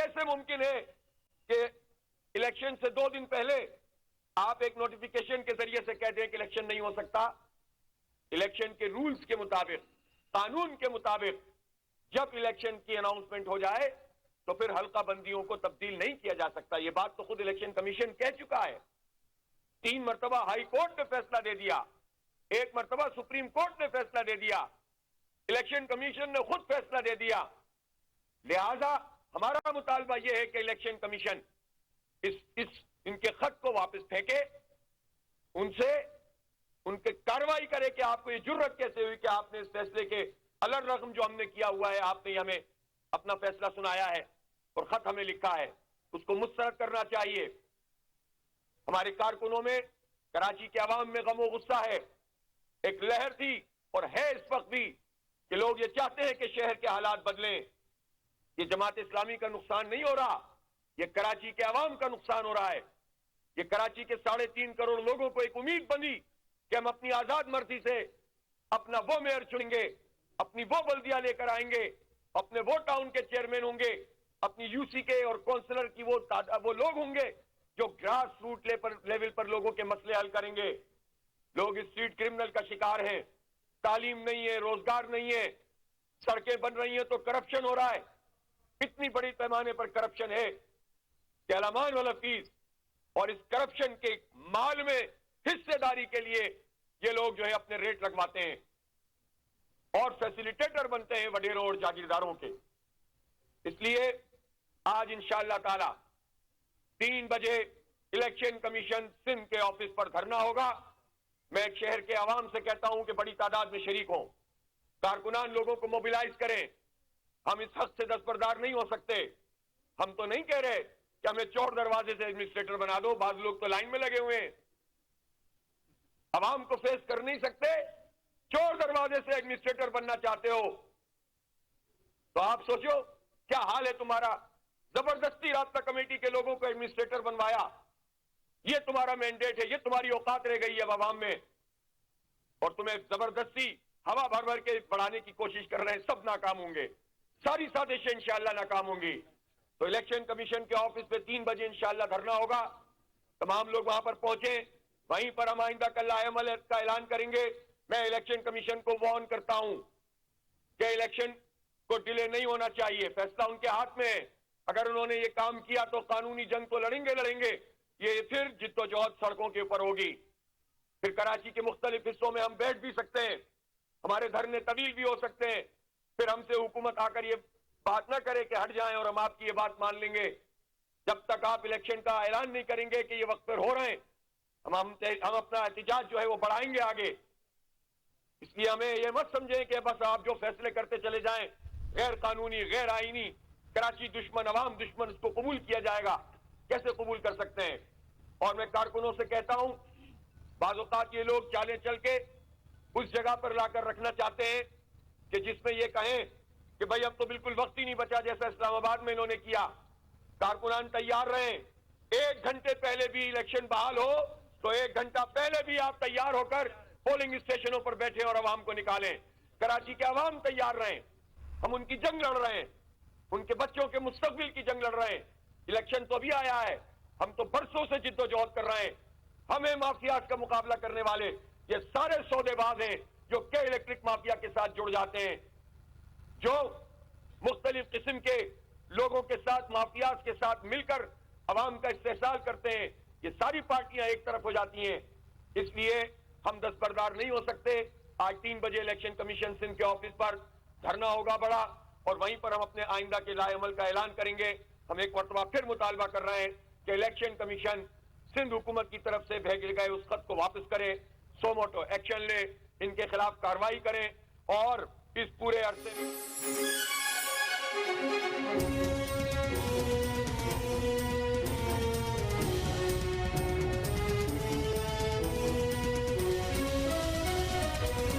کیسے ممکن ہے کہ الیکشن سے 2 دن پہلے آپ ایک نوٹیفیکیشن کے ذریعے سے کہہ دیں کہ الیکشن نہیں ہو سکتا؟ الیکشن کے رولز کے مطابق، قانون کے مطابق جب الیکشن کی اناؤنسمنٹ ہو جائے تو پھر حلقہ بندیوں کو تبدیل نہیں کیا جا سکتا۔ یہ بات تو خود الیکشن کمیشن کہہ چکا ہے۔ 3 مرتبہ ہائی کورٹ نے فیصلہ دے دیا، 1 مرتبہ سپریم کورٹ نے فیصلہ دے دیا، الیکشن کمیشن نے خود فیصلہ دے دیا۔ لہذا ہمارا مطالبہ یہ ہے کہ الیکشن کمیشن ان کے خط کو واپس پھینکے، ان سے ان کے کارروائی کرے کہ آپ کو یہ جرت کیسے ہوئی کہ آپ نے اس فیصلے کے الرغم جو ہم نے کیا ہوا ہے، آپ نے ہمیں اپنا فیصلہ سنایا ہے اور خط ہمیں لکھا ہے، اس کو مسترد کرنا چاہیے۔ ہمارے کارکنوں میں، کراچی کے عوام میں غم و غصہ ہے، ایک لہر تھی اور ہے اس وقت بھی کہ لوگ یہ چاہتے ہیں کہ شہر کے حالات بدلیں۔ یہ جماعت اسلامی کا نقصان نہیں ہو رہا، یہ کراچی کے عوام کا نقصان ہو رہا ہے۔ یہ کراچی کے 3.5 کروڑ لوگوں کو ایک امید بندی کہ ہم اپنی آزاد مرضی سے اپنا وہ میئر چنیں گے، اپنی وہ بلدیہ لے کر آئیں گے، اپنے وہ ٹاؤن کے چیئرمین ہوں گے، اپنی یو سی کے اور کونسلر کی وہ لوگ ہوں گے جو گراس روٹ لیول پر لوگوں کے مسئلے حل کریں گے۔ لوگ اسٹریٹ کرمنل کا شکار ہیں، تعلیم نہیں ہے، روزگار نہیں ہے، سڑکیں بن رہی ہیں تو کرپشن ہو رہا ہے۔ اتنی بڑی پیمانے پر کرپشن ہے کہ الامان والافیس، اور اس کرپشن کے مال میں حصے داری کے لیے یہ لوگ جو ہے اپنے ریٹ لگواتے ہیں اور فیسیلیٹیٹر بنتے ہیں وڈیروں اور جاگیرداروں کے۔ اس لیے آج انشاءاللہ تعالی 3 بجے الیکشن کمیشن سندھ کے آفس پر دھرنا ہوگا۔ میں ایک شہر کے عوام سے کہتا ہوں کہ بڑی تعداد میں شریک ہوں، کارکنان لوگوں کو موبیلائز کریں۔ ہم اس حق سے دستبردار نہیں ہو سکتے۔ ہم تو نہیں کہہ رہے کہ ہمیں چور دروازے سے ایڈمنسٹریٹر بنا دو، بعض لوگ تو لائن میں لگے ہوئے ہیں، عوام کو فیس کر نہیں سکتے، چور دروازے سے ایڈمنسٹریٹر بننا چاہتے ہو تو آپ سوچو کیا حال ہے تمہارا۔ زبردستی رابطہ کمیٹی کے لوگوں کو ایڈمنسٹریٹر بنوایا، یہ تمہارا مینڈیٹ ہے، یہ تمہاری اوقات رہ گئی ہے اب عوام میں، اور تمہیں زبردستی ہوا بھر بھر کے بڑھانے کی کوشش کر رہے ہیں۔ سب ناکام ہوں گے، ساری سازشیں انشاءاللہ ناکام ہوں گی۔ تو الیکشن کمیشن کے آفس پہ 3 بجے انشاءاللہ دھرنا ہوگا۔ تمام لوگ وہاں پر پہنچیں، وہیں پر ہم آئندہ کل عمل کا اعلان کریں گے۔ میں الیکشن کمیشن کو وارن کرتا ہوں کہ الیکشن کو ڈیلے نہیں ہونا چاہیے، فیصلہ ان کے ہاتھ میں ہے۔ اگر انہوں نے یہ کام کیا تو قانونی جنگ تو لڑیں گے، یہ پھر جدوجہد سڑکوں کے اوپر ہوگی۔ پھر کراچی کے مختلف حصوں میں ہم بیٹھ بھی سکتے ہیں، ہمارے دھرنے طویل بھی ہو سکتے ہیں۔ پھر ہم سے حکومت آ کر یہ بات نہ کرے کہ ہٹ جائیں اور ہم آپ کی یہ بات مان لیں گے۔ جب تک آپ الیکشن کا اعلان نہیں کریں گے کہ یہ وقت پر ہو رہے ہیں، ہم اپنا احتجاج جو ہے وہ بڑھائیں گے آگے۔ اس لیے ہمیں یہ مت سمجھیں کہ بس آپ جو فیصلے کرتے چلے جائیں غیر قانونی، غیر آئینی، کراچی دشمن، عوام دشمن، اس کو قبول کیا جائے گا، کیسے قبول کر سکتے ہیں؟ اور میں کارکنوں سے کہتا ہوں، بعض اوقات یہ لوگ چالیں چل کے اس جگہ پر لا کر رکھنا چاہتے ہیں کہ جس میں یہ کہیں کہ بھائی اب تو بالکل وقت ہی نہیں بچا، جیسا اسلام آباد میں انہوں نے کیا۔ کارکنان تیار رہیں، 1 گھنٹے پہلے بھی الیکشن بحال ہو تو 1 گھنٹہ پہلے بھی آپ تیار ہو کر پولنگ اسٹیشنوں پر بیٹھیں اور عوام کو نکالیں۔ کراچی کے عوام تیار رہیں، ہم ان کی جنگ لڑ رہے ہیں، ان کے بچوں کے مستقبل کی جنگ لڑ رہے ہیں۔ الیکشن تو ابھی آیا ہے، ہم تو برسوں سے جد و جہد کر رہے ہیں۔ ہمیں مافیات کا مقابلہ کرنے والے یہ سارے سودے باز ہیں جو کہ الیکٹرک مافیا کے ساتھ جڑ جاتے ہیں، جو مختلف قسم کے لوگوں کے ساتھ، مافیاز کے ساتھ مل کر عوام کا استحصال کرتے ہیں۔ یہ ساری پارٹیاں ایک طرف ہو جاتی ہیں، اس لیے ہم دستبردار نہیں ہو سکتے۔ آج 3 بجے الیکشن کمیشن سندھ کے آفس پر دھرنا ہوگا بڑا، اور وہیں پر ہم اپنے آئندہ کے لائے عمل کا اعلان کریں گے۔ ہم ایک مرتبہ پھر مطالبہ کر رہے ہیں کہ الیکشن کمیشن سندھ حکومت کی طرف سے بھیجے گئے اس خط کو واپس کرے، سو موٹو ایکشن لے، ان کے خلاف کارروائی کریں، اور اس پورے عرصے میں